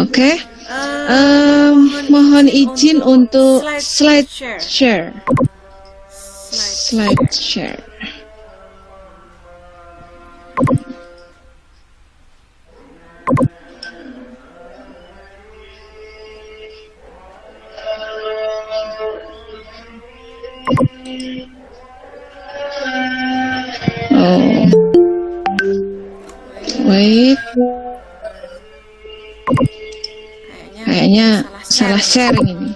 Oke. Mohon izin untuk slide share. Slide share. Oh, wait. Kayaknya salah sharing ini.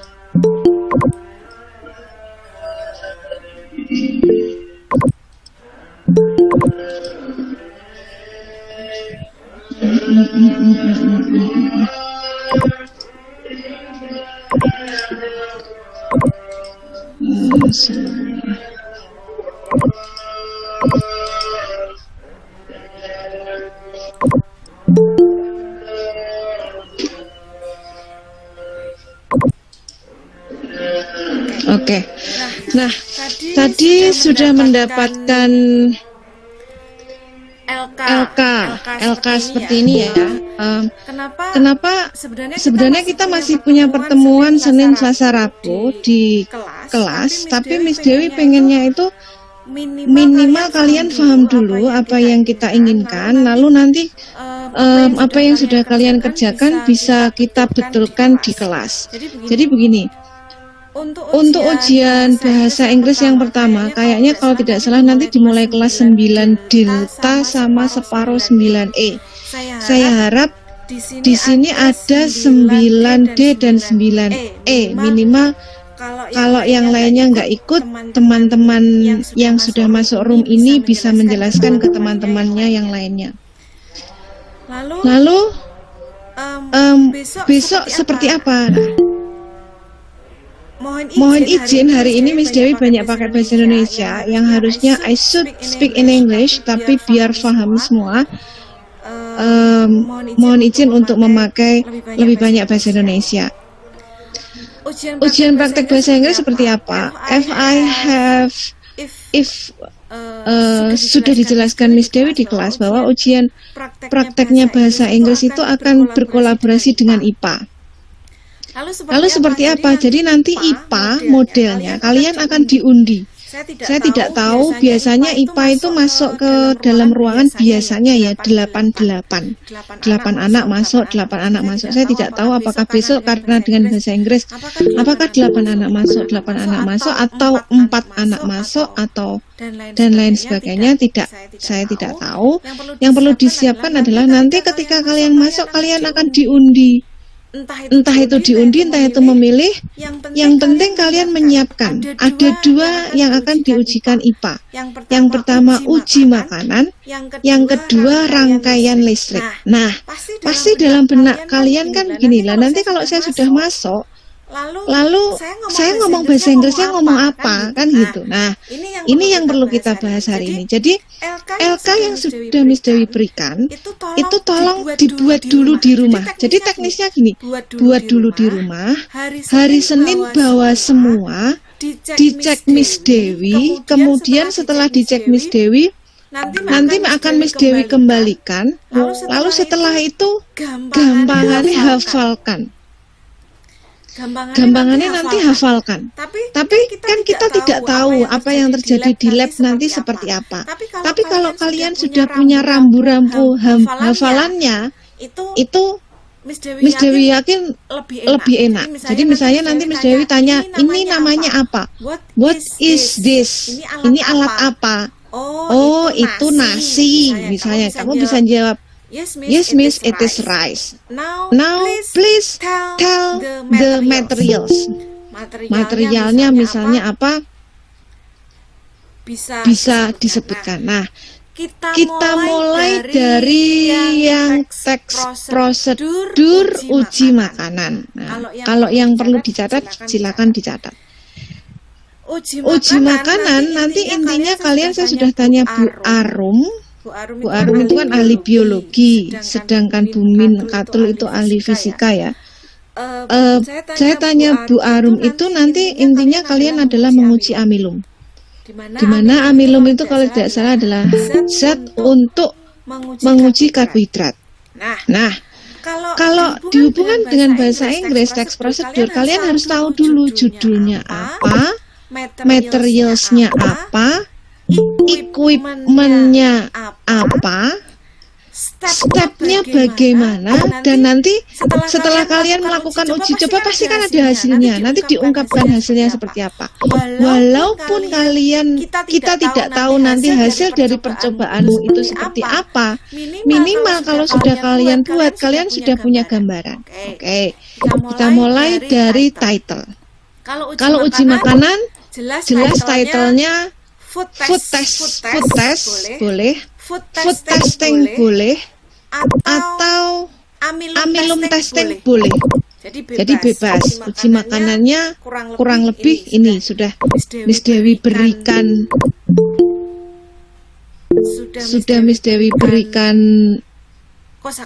Oke. Nah, tadi sudah mendapatkan LK seperti ini ya. Kenapa sebenarnya kita masih punya pertemuan Senin, Selasa, Rabu di kelas, tapi Miss Dewi pengennya itu minimal kalian paham dulu apa yang kita inginkan, lalu nanti apa yang sudah kalian kerjakan bisa kita betulkan di kelas. Jadi begini, untuk ujian bahasa Inggris yang pertama, kayaknya kalau tidak salah nanti dimulai kelas 9 Delta sama separuh 9E. Saya harap di sini ada 9D dan 9E minimal. Kalau yang lainnya nggak ikut, teman-teman yang sudah masuk room ini bisa menjelaskan ke teman-temannya yang lainnya. Lalu besok seperti apa? Mohon izin, hari ini Miss Dewi banyak pakai bahasa Indonesia yang harusnya I should speak in English, tapi biar paham semua, mohon izin untuk memakai lebih banyak bahasa Indonesia. Ujian praktek bahasa Inggris seperti apa? Sudah dijelaskan Miss Dewi di kelas bahwa ujian prakteknya bahasa Inggris itu akan berkolaborasi dengan IPA. Lalu seperti apa? Jadi nanti IPA modelnya kalian akan diundi. Saya tidak tahu, biasanya IPA itu masuk ke dalam ruangan biasanya ya 8 anak masuk, 8 anak masuk. Saya tidak tahu apakah besok karena dengan bahasa Inggris apakah 8 anak masuk, 8 anak masuk atau 4 anak masuk atau dan lain sebagainya. Saya tidak tahu. Yang perlu disiapkan adalah nanti ketika kalian masuk kalian akan diundi. Entah itu diundi, entah itu memilih. Yang penting kalian menyiapkan. Ada 2 yang akan diujikan IPA. Yang pertama uji makanan, yang kedua rangkaian listrik. Nah, pasti dalam benak kalian kan gini lah, nanti kalau saya sudah masuk, lalu saya ngomong bahasa Inggrisnya ngomong apa kan gitu. Nah, ini yang perlu kita bahas hari ini. Jadi LK yang sudah Miss Dewi berikan itu tolong dibuat dulu di rumah. Jadi teknisnya gini, buat dulu di rumah. Hari Senin bawa semua, dicek Miss Dewi. Kemudian setelah dicek Miss Dewi, nanti akan Miss Dewi kembalikan. Lalu setelah itu gampangannya hafalkan. Gampangannya nanti hafalkan. Tapi kan kita tidak tahu apa yang terjadi di lab nanti seperti apa. Tapi kalau kalian sudah punya rambu-rambu hafalannya, itu Miss Dewi yakin lebih enak. Jadi misalnya nanti Miss Dewi tanya, ini namanya apa? What is this? Ini alat apa? Oh, itu nasi. Misalnya kamu bisa jawab, Yes, miss, it is rice. Now, please tell the materials. Materialnya misalnya apa? Bisa disebutkan. Nah, kita mulai dari yang teks prosedur uji makanan. Nah, kalau yang perlu dicatat, silakan dicatat. Uji makanan nanti intinya kalian, saya sudah tanya Bu Arum. Bu Arum itu kan ahli biologi, sedangkan Bu Min Katul itu ahli fisika ya. Saya tanya Bu Arum itu nanti intinya kalian adalah menguji amilum. Dimana amilum itu kalau tidak salah adalah zat untuk menguji karbohidrat. Nah, Kalau dihubungkan dengan bahasa Inggris teks prosedur, kalian harus tahu dulu judulnya apa, materialsnya apa, equipmentnya apa, stepnya bagaimana, dan nanti setelah kalian melakukan uji coba pasti kan ada hasilnya. Nanti diungkapkan hasilnya seperti apa. Walaupun kita tidak tahu nanti hasil dari percobaanmu itu seperti apa, minimal kalau sudah kalian buat, kalian sudah punya gambaran. Oke, kita mulai dari title. Kalau uji makanan, jelas titlenya food test boleh. Food testing boleh, atau amylum testing boleh. Jadi bebas. Uji makanannya kurang lebih ini sudah Miss Dewi berikan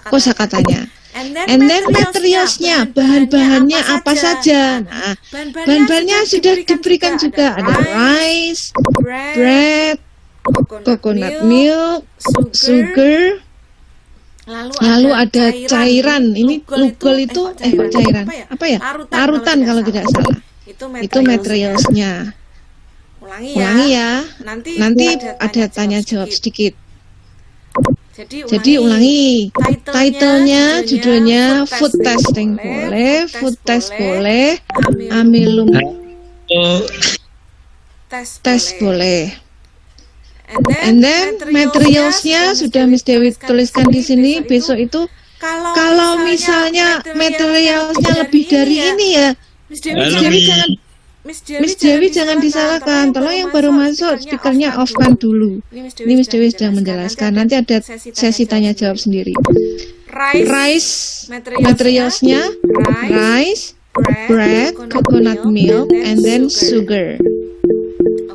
kosakatanya. And then materialsnya, bahan-bahannya apa saja. Nah, bahan-bahannya sudah diberikan juga. Ada rice, bread, coconut milk, sugar, lalu ada cairan. Ini lugol itu kok cairan? Apa ya? Larutan kalau tidak salah. Itu materialsnya. Ulangi ya. Nanti ada tanya jawab sedikit. Jadi ulangi. Titlenya, judulnya food testing boleh, food test boleh, amylum test boleh. And then materialsnya sudah Miss Dewi tuliskan di sini. Besok itu kalau misalnya materialsnya lebih dari ini ya, Miss Dewi jangan disalahkan. Tolong yang baru masuk speakernya off kan dulu. Ini Miss Dewi sedang menjelaskan. Nanti ada sesi tanya jawab sendiri. Rice materialsnya rice, bread, coconut milk, and then sugar.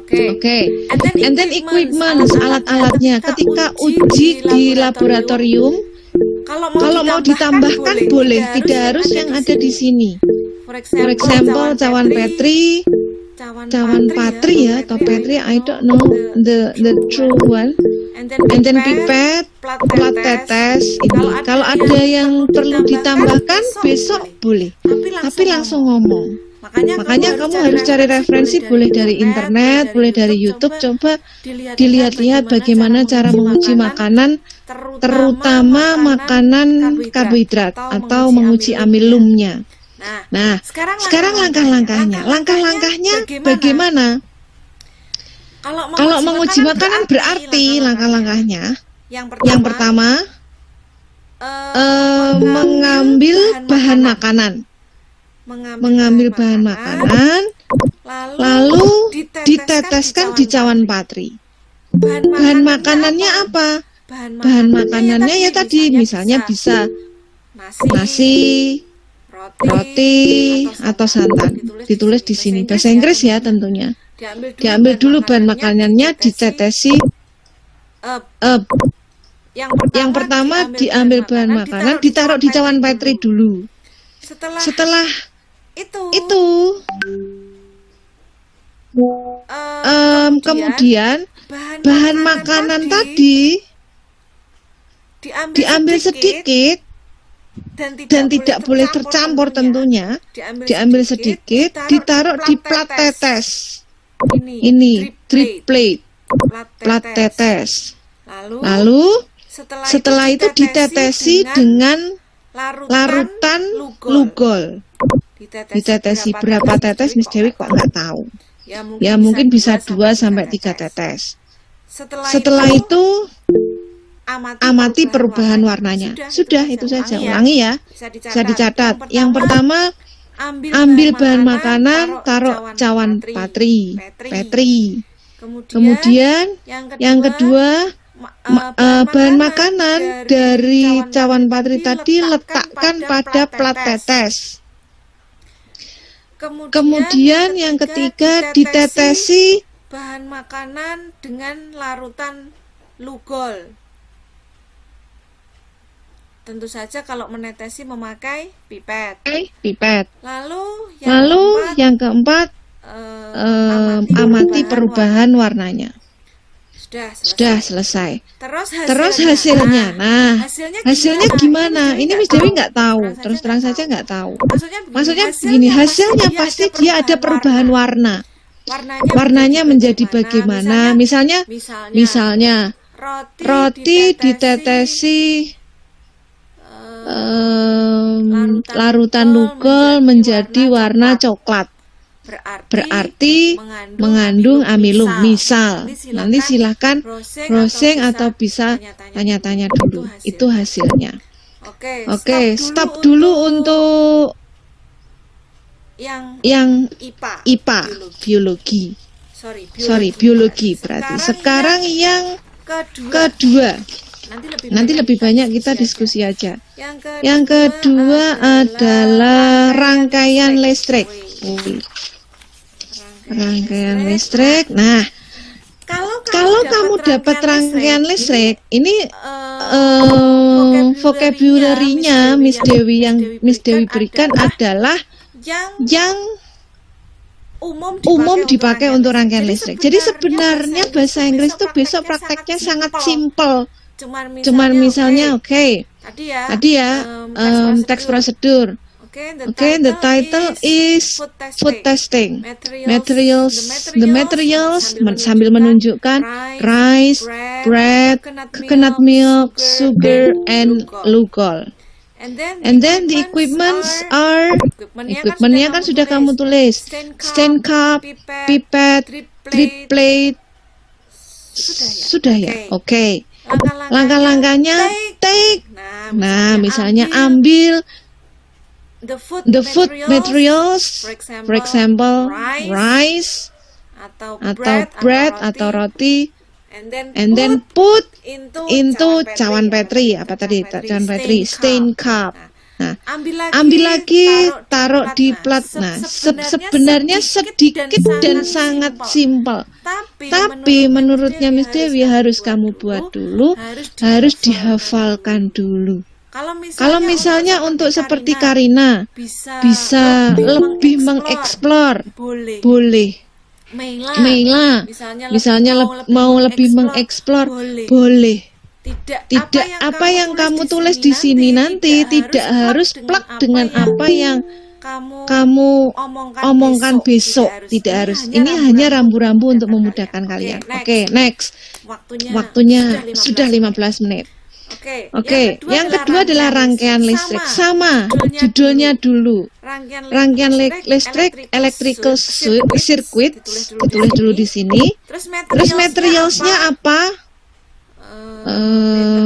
Oke. And then equipment, alat-alatnya. Ketika uji di laboratorium, kalau mau ditambahkan boleh, tidak harus yang ada di sini. For example, cawan Petri ya, atau Petri, I don't know the true one. And then pipet, plat tetes ini. Kalau ada yang perlu ditambahkan besok boleh, tapi langsung ngomong. Makanya kamu harus cari referensi, boleh dari internet, boleh dari YouTube. Coba dilihat-lihat bagaimana cara menguji makanan, terutama makanan karbohidrat, atau menguji amylumnya. Nah, sekarang langkah-langkahnya. Langkah-langkahnya bagaimana? Kalau menguji makanan berarti langkah-langkahnya. Yang pertama, mengambil bahan makanan. Lalu diteteskan di cawan patri. Bahan makanannya apa? Bahan makanannya ya tadi, misalnya bisa nasi, roti, atau santan. Ditulis di sini bahasa Inggris ya tentunya. Diambil dulu bahan makanannya, ditetesi. Yang pertama diambil bahan makanan, ditaruh di cawan patri dulu. Setelah itu kemudian bahan makanan tadi diambil sedikit dan tidak boleh tercampur tentunya. Diambil sedikit, ditaruh di plat tetes. Ini drip plate, plat tetes. Lalu setelah itu ditetesi dengan larutan lugol. Ditetesi berapa tetes Miss Dewi kok nggak tahu. Ya mungkin bisa 2 sampai 3 tetes. Setelah itu amati perubahan warnanya. Sudah itu saja. Ulangi ya. Bisa dicatat. Yang pertama, ambil bahan makanan, taruh cawan Petri. Kemudian yang kedua, bahan makanan dari cawan Petri tadi letakkan pada plat tetes. Kemudian yang ketiga, ditetesi bahan makanan dengan larutan lugol. Tentu saja kalau menetesi memakai pipet. Lalu yang keempat, amati perubahan warnanya. Sudah selesai. Terus hasilnya. Nah, hasilnya gimana? Ini Miss Dewi nggak tahu. Terus terang saja nggak tahu. Maksudnya begini, hasilnya pasti dia ada perubahan warna. Warnanya menjadi bagaimana? Misalnya roti ditetesi larutan lugol menjadi warna coklat. Berarti mengandung amilum. Misal, nanti silahkan browsing atau bisa tanya-tanya dulu. Itu hasilnya. Oke, stop dulu untuk yang IPA, biologi. Sorry, biologi berarti. Sekarang yang kedua. Nanti lebih banyak kita diskusi aja. Yang kedua adalah rangkaian listrik. Rangkaian listrik. Nah, kalau kamu dapat rangkaian listrik, ini vocabulary-nya Miss Dewi yang Miss Dewi berikan adalah yang umum dipakai untuk rangkaian listrik. Jadi sebenarnya bahasa Inggris itu besok prakteknya sangat simple. Cuman misalnya tadi ya teks prosedur. The title is food testing. The materials sambil menunjukkan rice, bread, coconut milk, sugar, and lugol. And then the equipments are equipmentnya kan sudah kamu tulis. Stain cup, pipette, drip plate. Sudah ya? Oke. Langkah-langkahnya take. Nah, misalnya ambil the food materials, for example, rice atau bread atau roti, and then put into cawan petri. Apa tadi? Cawan petri, stain cup. Nah, ambil lagi, taruh di plat. Nah, sebenarnya sedikit dan sangat simpel. Tapi menurutnya Miss Dewi harus kamu buat dulu, harus dihafalkan dulu. Kalau misalnya untuk seperti Karina bisa lebih mengeksplor, boleh. Meila misalnya mau lebih mengeksplor, boleh. Tidak apa yang kamu tulis di sini nanti tidak harus plak dengan apa yang kamu omongkan besok. Tidak harus. Ini hanya rambu-rambu untuk memudahkan kalian. Oke, next. Waktunya sudah 15 menit. Oke, yang kedua adalah rangkaian listrik. Sama, judulnya dulu. Rangkaian listrik, electrical circuit, ditulis dulu di sini. Terus materialsnya apa?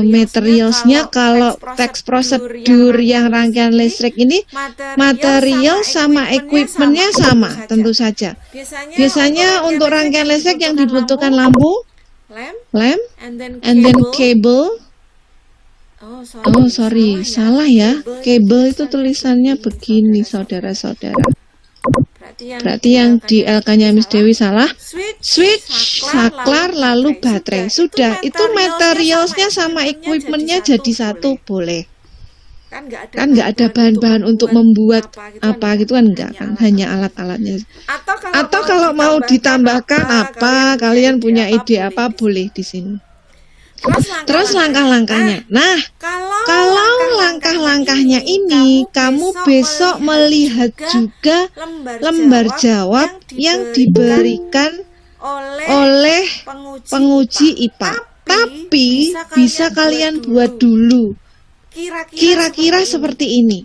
Materialsnya kalau teks prosedur yang rangkaian listrik ini material sama equipmentnya sama, tentu saja. Biasanya untuk rangkaian listrik yang dibutuhkan lampu, lamp, and then cable. Oh sorry, salah ya. Cable itu tulisannya begini, saudara-saudara. Berarti yang di LK-nya Miss Dewi salah. Switch, saklar, lalu baterai. Sudah, itu materialsnya sama equipmentnya jadi satu, boleh. Kan nggak ada bahan-bahan untuk membuat apa gitu kan, enggak kan, hanya alat-alatnya. Atau kalau mau ditambahkan apa, kalian punya ide apa, boleh di sini. Terus langkah-langkahnya. Nah, kalau langkah-langkahnya ini kamu besok melihat juga lembar jawab yang diberikan oleh penguji IPA. Tapi bisa kalian buat dulu. Kira-kira seperti ini.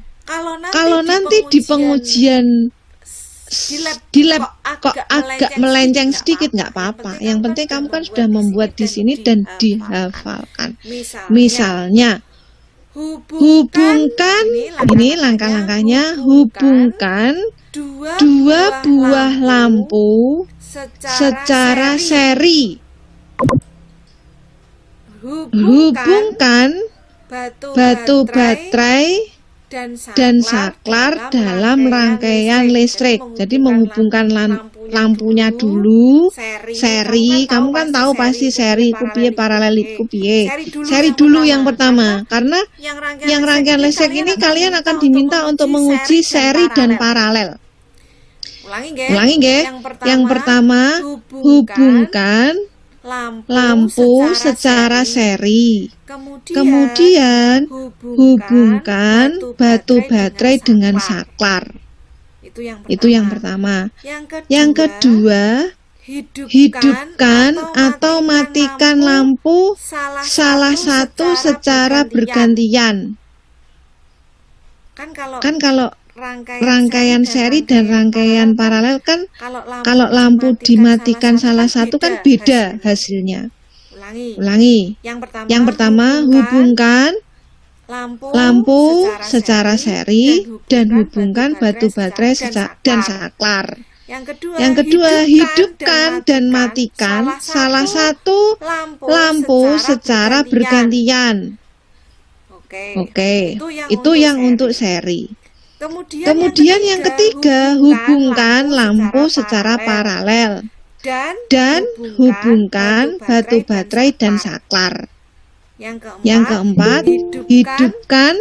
Kalau nanti di pengujian di lab kok agak melenceng sedikit, nggak apa-apa. Yang penting kamu kan sudah membuat di sini dan dihafalkan. Misalnya hubungkan, ini langkah-langkahnya, hubungkan dua buah lampu secara seri. Hubungkan batu baterai dan saklar dalam rangkaian listrik. Jadi menghubungkan lampunya dulu, seri. Kamu kan tahu pasti seri, kupiye, paralel, kupiye. Seri dulu yang pertama, karena yang rangkaian listrik ini kalian akan diminta untuk menguji seri dan paralel. Ulangi nggih. Yang pertama hubungkan lampu secara seri. Kemudian hubungkan batu baterai dengan saklar. Itu yang pertama. Yang kedua, hidupkan atau matikan lampu salah satu secara bergantian. Kan kalau rangkaian seri dan rangkaian paralel kan kalau lampu dimatikan salah satu kan beda hasilnya. Ulangi. Yang pertama, hubungkan lampu secara seri dan hubungkan batu baterai dan saklar. Yang kedua, hidupkan dan matikan salah satu lampu secara bergantian. Oke, itu yang untuk seri. Kemudian yang ketiga, hubungkan lampu secara paralel dan hubungkan batu baterai dan saklar. Yang keempat, hidupkan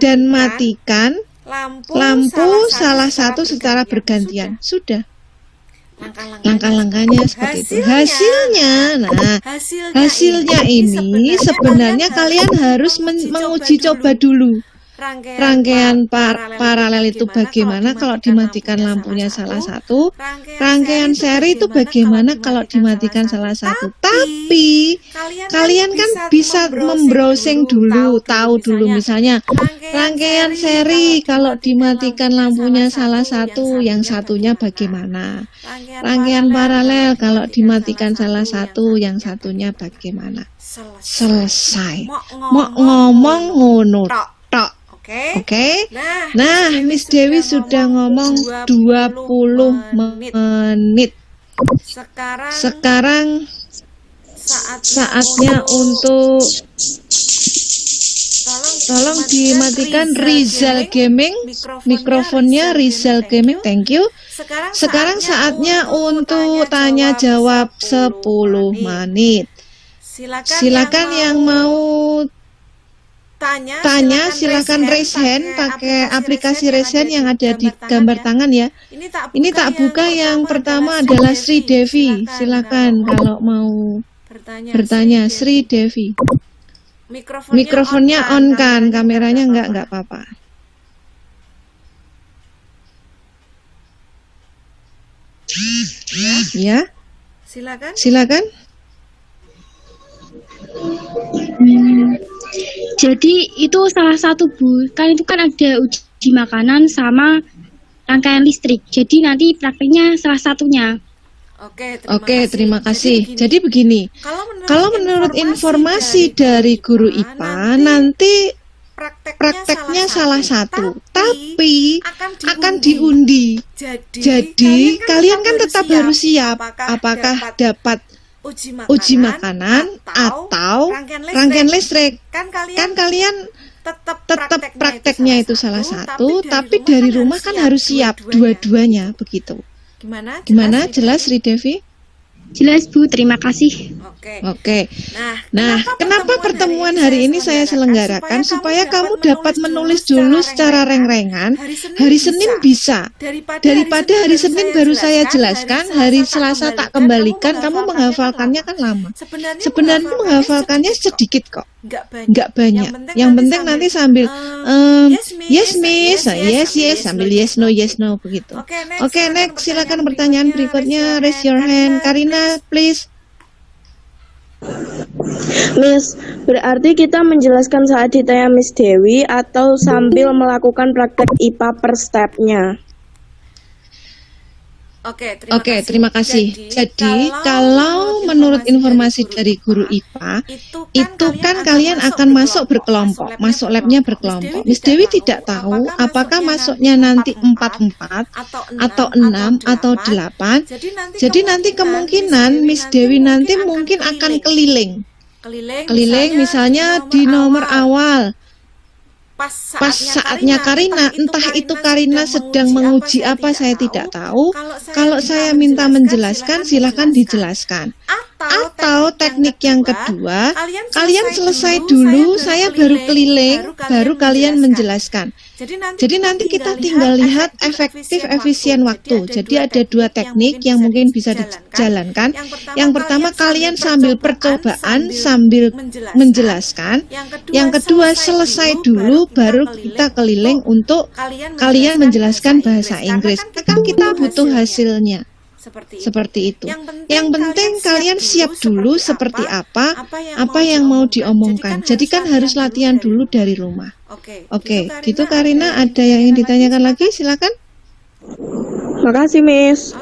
dan matikan lampu salah satu secara bergantian. Sudah. Langkah-langkahnya seperti itu. Hasilnya ini sebenarnya kalian harus menguji coba dulu. Rangkaian paralel itu bagaimana kalau dimatikan lampunya salah satu. Rangkaian seri itu bagaimana kalau dimatikan salah satu. Tapi kalian kan bisa membrowsing dulu, tahu dulu misalnya rangkaian seri kalau dimatikan lampunya salah satu, yang satunya bagaimana. Rangkaian paralel kalau dimatikan salah satu, yang satunya bagaimana. Selesai. Mau ngomong ngono tok. Oke. Nah, Miss Dewi sudah ngomong 20 menit. Sekarang saatnya untuk tolong dimatikan Rizal Gaming, mikrofonnya Rizal Gaming, thank you. Sekarang saatnya untuk tanya jawab 10 menit. Silakan yang mau tanya silakan raise hand pakai aplikasi raise hand yang ada di gambar tangan ya. Ini tak buka, yang pertama adalah Sri Devi. Silakan kalau mau bertanya Sri Devi. Mikrofonnya on kan, kameranya enggak apa-apa. Ya. Silakan. Jadi itu salah satu Bu, kan itu kan ada uji makanan sama rangkaian listrik. Jadi nanti prakteknya salah satunya. Oke, terima kasih. Jadi begini, kalau menurut informasi dari guru IPA nanti prakteknya salah satu, tapi akan diundi. Jadi kalian kan tetap harus siap apakah dapat uji makanan atau rangkaian listrik. Kan kalian tetap prakteknya itu salah satu, tapi dari rumah kan harus siap dua-duanya begitu. Gimana? Jelas Sri Devi? Jelas Bu, terima kasih. Oke. Nah, kenapa pertemuan hari ini saya selenggarakan? Supaya kamu dapat menulis dulu secara reng-rengan. Hari Senin bisa. Daripada hari Senin baru saya jelaskan, hari Selasa tak kembalikan, kamu menghafalkannya kan lama. Sebenarnya menghafalkannya sedikit kok. Nggak banyak. Yang penting nanti sambil yes miss, yes sambil yes no begitu. Oke, next silakan pertanyaan berikutnya. Raise your hand, Karina please. Miss, berarti kita menjelaskan saat ditanya Miss Dewi atau sambil melakukan praktek IPA per stepnya? Oke, terima kasih. Jadi, kalau menurut informasi dari guru IPA, itu kan kalian akan masuk berkelompok, masuk labnya berkelompok. Miss Dewi tidak tahu apakah masuknya nanti 4-4, atau 6, atau 8. Jadi nanti kemungkinan Miss Dewi nanti mungkin akan keliling. Misalnya di nomor awal. Pas saatnya Karina, entah itu Karina sedang menguji apa saya tidak tahu. Kalau saya minta menjelaskan, silakan dijelaskan. Atau teknik yang kedua, kalian selesai dulu, saya baru keliling, baru kalian menjelaskan. Jadi nanti kita tinggal lihat efektif efisien waktu. Jadi ada dua teknik yang mungkin bisa dijalankan. Yang pertama, kalian sambil percobaan, sambil menjelaskan. Yang kedua, selesai dulu, baru kita keliling untuk kalian menjelaskan bahasa Inggris. Kan kita butuh hasilnya. Seperti itu. Yang penting kalian siap dulu seperti apa yang mau diomongkan. Jadi kan harus latihan dulu dari rumah. Oke, gitu Karina, ada yang ingin ditanyakan lagi? Silakan. Makasih, Miss.